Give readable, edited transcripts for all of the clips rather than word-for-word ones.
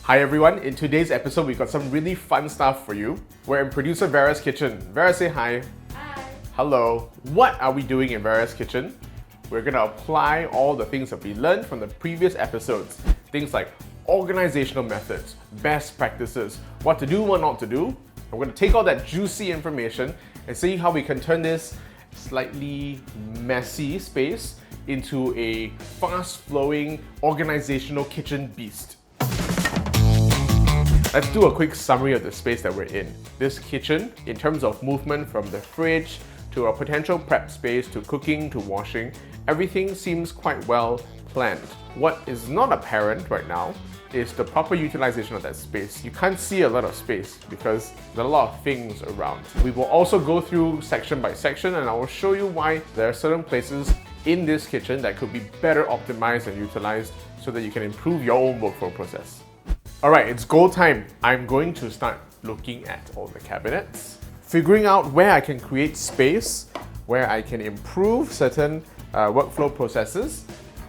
Hi everyone, in today's episode we've got some really fun stuff for you. We're in producer Vera's kitchen. Vera, say hi. Hi. Hello. What are we doing in Vera's kitchen? We're gonna apply all the things that we learned from the previous episodes. Things like organizational methods, best practices, what to do, what not to do. We're gonna take all that juicy information and see how we can turn this slightly messy space into a fast-flowing organizational kitchen beast. Let's do a quick summary of the space that we're in. This kitchen, in terms of movement from the fridge to a potential prep space to cooking to washing, everything seems quite well planned. What is not apparent right now is the proper utilization of that space. You can't see a lot of space because there are a lot of things around. We will also go through section by section and I will show you why there are certain places in this kitchen that could be better optimized and utilized so that you can improve your own workflow process. Alright, it's go time. I'm going to start looking at all the cabinets, figuring out where I can create space, where I can improve certain workflow processes,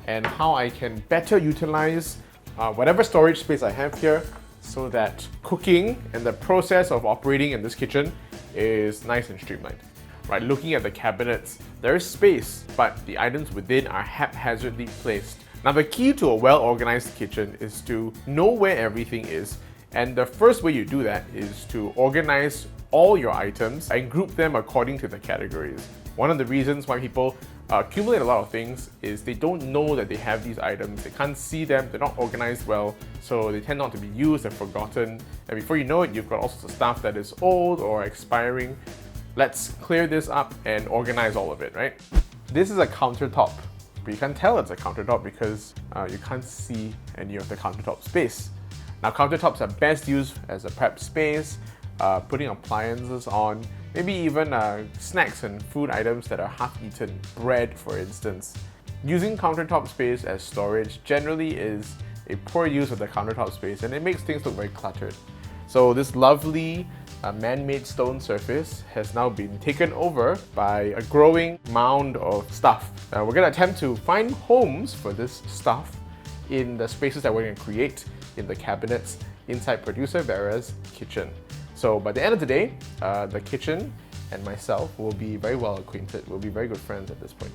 and how I can better utilize whatever storage space I have here so that cooking and the process of operating in this kitchen is nice and streamlined. Right, looking at the cabinets, there is space, but the items within are haphazardly placed. Now the key to a well-organized kitchen is to know where everything is, and the first way you do that is to organize all your items and group them according to the categories. One of the reasons why people accumulate a lot of things is they don't know that they have these items, they can't see them, they're not organized well, so they tend not to be used and forgotten, and before you know it, you've got all sorts of stuff that is old or expiring. Let's clear this up and organize all of it, right? This is a countertop. But you can't tell it's a countertop because you can't see any of the countertop space. Now countertops are best used as a prep space, putting appliances on, maybe even snacks and food items that are half-eaten, bread for instance. Using countertop space as storage generally is a poor use of the countertop space and it makes things look very cluttered. So this lovely man-made stone surface has now been taken over by a growing mound of stuff. We're going to attempt to find homes for this stuff in the spaces that we're going to create in the cabinets inside producer Vera's kitchen. So by the end of the day, the kitchen and myself will be very well acquainted. We'll be very good friends at this point.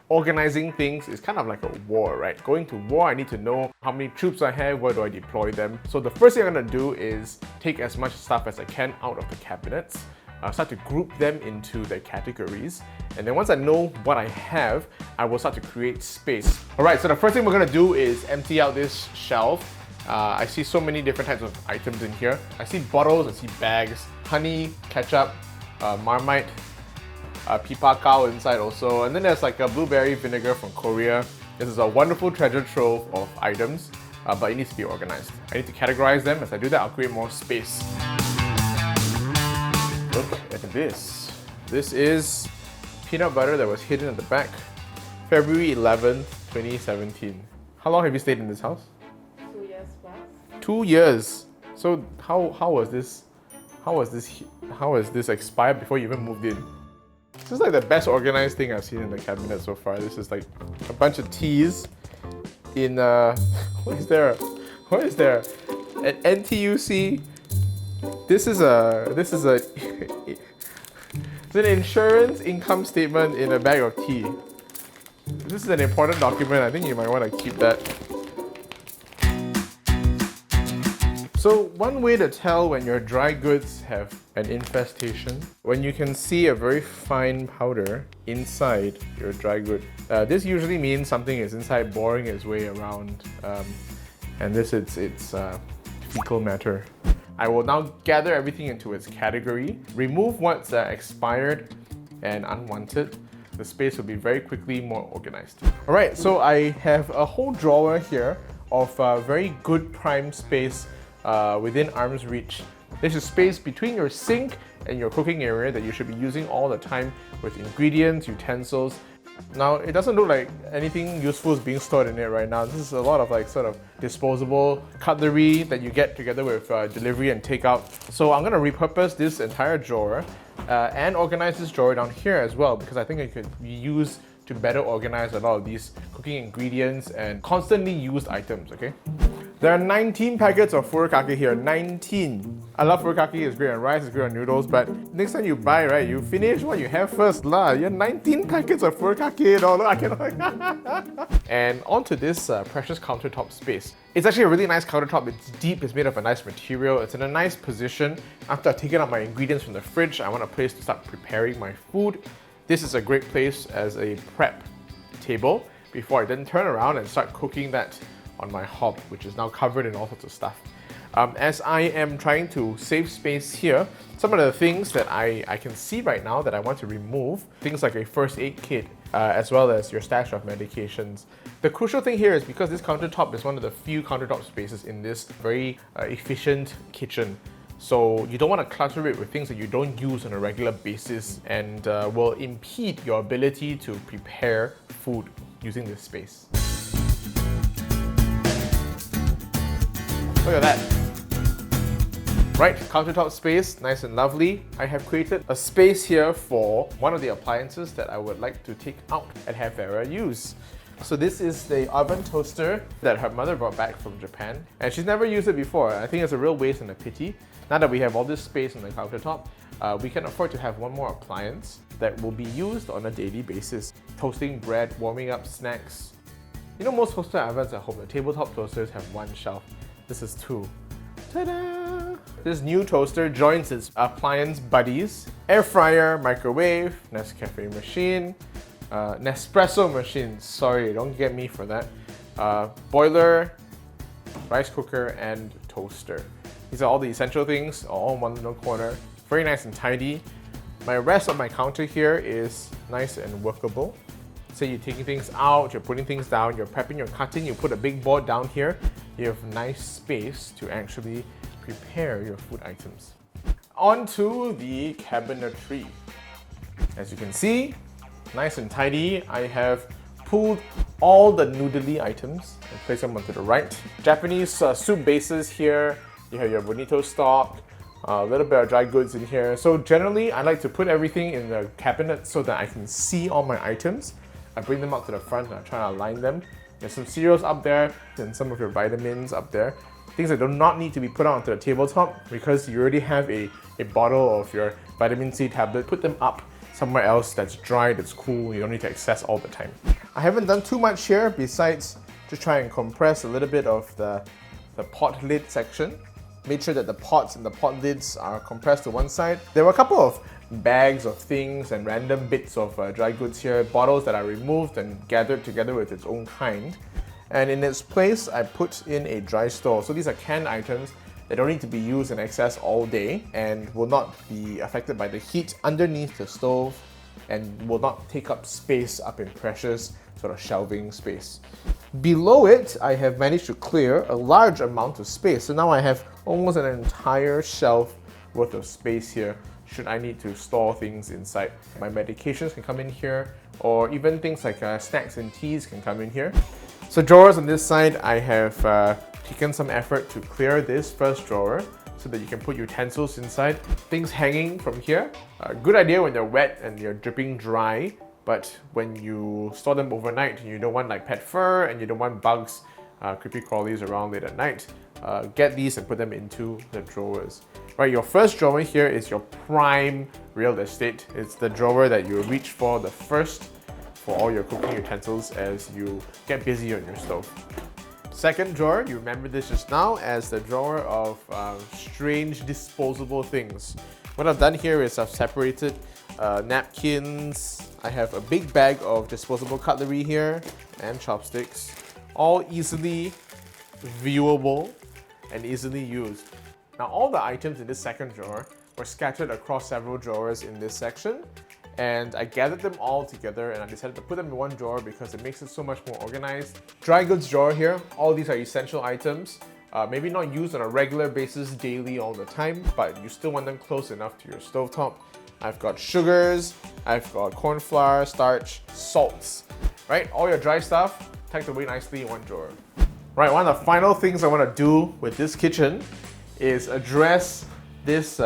Organizing things is kind of like a war, right? Going to war, I need to know how many troops I have, where do I deploy them. So the first thing I'm going to do is take as much stuff as I can out of the cabinets, start to group them into their categories, and then once I know what I have, I will start to create space. Alright, so the first thing we're going to do is empty out this shelf. I see so many different types of items in here. I see bottles, I see bags, honey, ketchup, Marmite, EP5 inside also, and then there's like a blueberry vinegar from Korea. This is a wonderful treasure trove of items, but it needs to be organized. I need to categorize them. As I do that, I'll create more space. Look at this. This is peanut butter that was hidden at the back. February 11th, 2017. How long have you stayed in this house? 2 years plus. 2 years. So how was this expired before you even moved in? This is like the best organized thing I've seen in the cabinet so far. This is like a bunch of teas in what is there? At NTUC. This is it's an insurance income statement in a bag of tea. This is an important document. I think you might want to keep that. So one way to tell when your dry goods have an infestation, when you can see a very fine powder inside your dry good. This usually means something is inside boring its way around, and this it's fecal matter. I will now gather everything into its category, remove what's expired and unwanted. The space will be very quickly more organized. Alright, so I have a whole drawer here of very good prime space within arm's reach. This is space between your sink and your cooking area that you should be using all the time with ingredients, utensils. Now, it doesn't look like anything useful is being stored in it right now. This is a lot of like sort of disposable cutlery that you get together with delivery and takeout. So I'm going to repurpose this entire drawer and organize this drawer down here as well, because I think it could be used to better organize a lot of these cooking ingredients and constantly used items, okay? There are 19 packets of furikake here, 19. I love furikake, it's great on rice, it's great on noodles, but next time you buy, right, you finish what you have first lah. You have 19 packets of furikake, no, I cannot. And onto this precious countertop space. It's actually a really nice countertop, it's deep, it's made of a nice material, it's in a nice position. After I've taken out my ingredients from the fridge, I want a place to start preparing my food. This is a great place as a prep table before I then turn around and start cooking that on my hob, which is now covered in all sorts of stuff. As I am trying to save space here, some of the things that I can see right now that I want to remove, things like a first aid kit, as well as your stash of medications. The crucial thing here is because this countertop is one of the few countertop spaces in this very efficient kitchen. So you don't want to clutter it with things that you don't use on a regular basis and will impede your ability to prepare food using this space. Look at that. Right, countertop space, nice and lovely. I have created a space here for one of the appliances that I would like to take out and have Vera use. So this is the oven toaster that her mother brought back from Japan, and she's never used it before. I think it's a real waste and a pity. Now that we have all this space on the countertop, we can afford to have one more appliance that will be used on a daily basis. Toasting bread, warming up snacks. You know, most toaster ovens at home, the tabletop toasters have one shelf. This is two. Ta-da! This new toaster joins its appliance buddies. Air fryer, microwave, Nescafe machine, Nespresso machine, sorry, don't get me for that. Boiler, rice cooker, and toaster. These are all the essential things, all in one little corner. Very nice and tidy. My rest of my counter here is nice and workable. Say you're taking things out, you're putting things down, you're prepping, you're cutting, you put a big board down here, you have nice space to actually prepare your food items. Onto the cabinetry. As you can see, nice and tidy. I have pulled all the noodly items and placed them onto the right. Japanese soup bases here. You have your bonito stock, a little bit of dry goods in here. So generally, I like to put everything in the cabinet so that I can see all my items. I bring them up to the front and I try to align them. There's some cereals up there and some of your vitamins up there. Things that do not need to be put onto the tabletop because you already have a bottle of your vitamin C tablet. Put them up somewhere else that's dry, that's cool, you don't need to access all the time. I haven't done too much here besides just try and compress a little bit of the pot lid section. Made sure that the pots and the pot lids are compressed to one side. There were a couple of bags of things and random bits of dry goods here, bottles that I removed and gathered together with its own kind. And in its place, I put in a dry store. So these are canned items that don't need to be used in excess all day and will not be affected by the heat underneath the stove and will not take up space up in precious sort of shelving space. Below it, I have managed to clear a large amount of space. So now I have almost an entire shelf worth of space here should I need to store things inside. My medications can come in here, or even things like snacks and teas can come in here. So drawers on this side, I have taken some effort to clear this first drawer so that you can put utensils inside. Things hanging from here. Good idea when they're wet and you're dripping dry, but when you store them overnight and you don't want like pet fur and you don't want bugs, creepy crawlies around late at night, get these and put them into the drawers. Right, your first drawer here is your prime real estate. It's the drawer that you reach for the first for all your cooking utensils as you get busy on your stove. Second drawer, you remember this just now as the drawer of strange disposable things. What I've done here is I've separated napkins. I have a big bag of disposable cutlery here and chopsticks, all easily viewable and easily used. Now all the items in this second drawer were scattered across several drawers in this section, and I gathered them all together and I decided to put them in one drawer because it makes it so much more organized. Dry goods drawer here, all these are essential items. Maybe not used on a regular basis daily all the time, but you still want them close enough to your stovetop. I've got sugars, I've got corn flour, starch, salts, right? All your dry stuff tucked away nicely in one drawer. Right, one of the final things I want to do with this kitchen is address this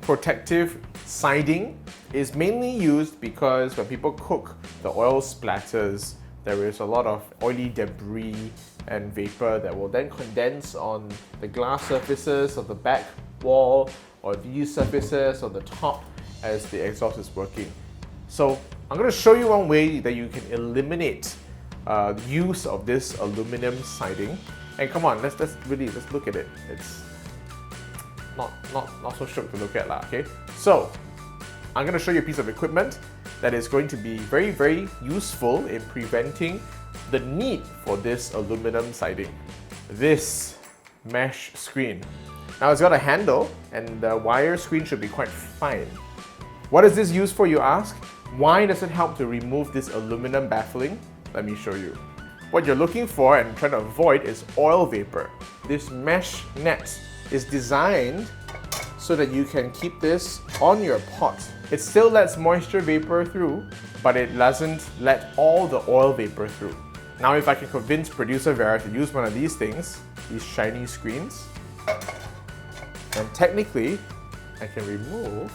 protective siding. It's mainly used because when people cook, the oil splatters. There is a lot of oily debris and vapor that will then condense on the glass surfaces of the back wall or these surfaces on the top as the exhaust is working. So I'm going to show you one way that you can eliminate use of this aluminum siding. And come on, let's look at it. It's not so shook to look at, okay? So I'm going to show you a piece of equipment that is going to be very, very useful in preventing the need for this aluminum siding. This mesh screen. Now it's got a handle and the wire screen should be quite fine. What is this used for, you ask? Why does it help to remove this aluminum baffling? Let me show you. What you're looking for and trying to avoid is oil vapor. This mesh net is designed so that you can keep this on your pot. It still lets moisture vapor through, but it doesn't let all the oil vapor through. Now if I can convince producer Vera to use one of these things, these shiny screens, then technically I can remove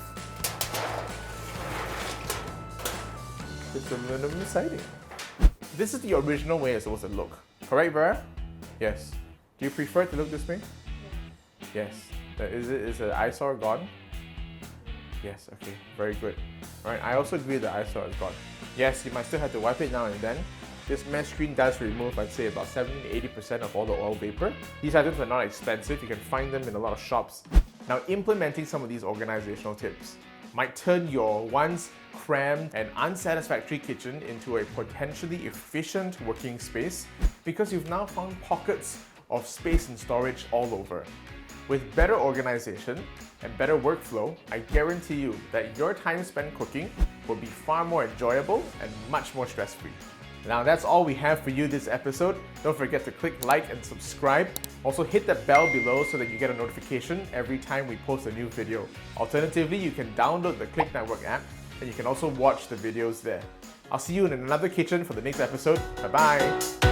this aluminum siding. This is the original way it's supposed to look. Correct, Vera? Yes. Do you prefer it to look this way? Yes. Is the eyesore gone? Yes, okay, very good. Alright, I also agree the eyesore is gone. Yes, you might still have to wipe it now and then. This mesh screen does remove, I'd say, about 70-80% of all the oil vapor. These items are not expensive, you can find them in a lot of shops. Now, implementing some of these organizational tips might turn your once crammed and unsatisfactory kitchen into a potentially efficient working space because you've now found pockets of space and storage all over. With better organization and better workflow, I guarantee you that your time spent cooking will be far more enjoyable and much more stress-free. Now that's all we have for you this episode. Don't forget to click like and subscribe. Also hit the bell below so that you get a notification every time we post a new video. Alternatively, you can download the Clicknetwork app and you can also watch the videos there. I'll see you in another kitchen for the next episode. Bye bye!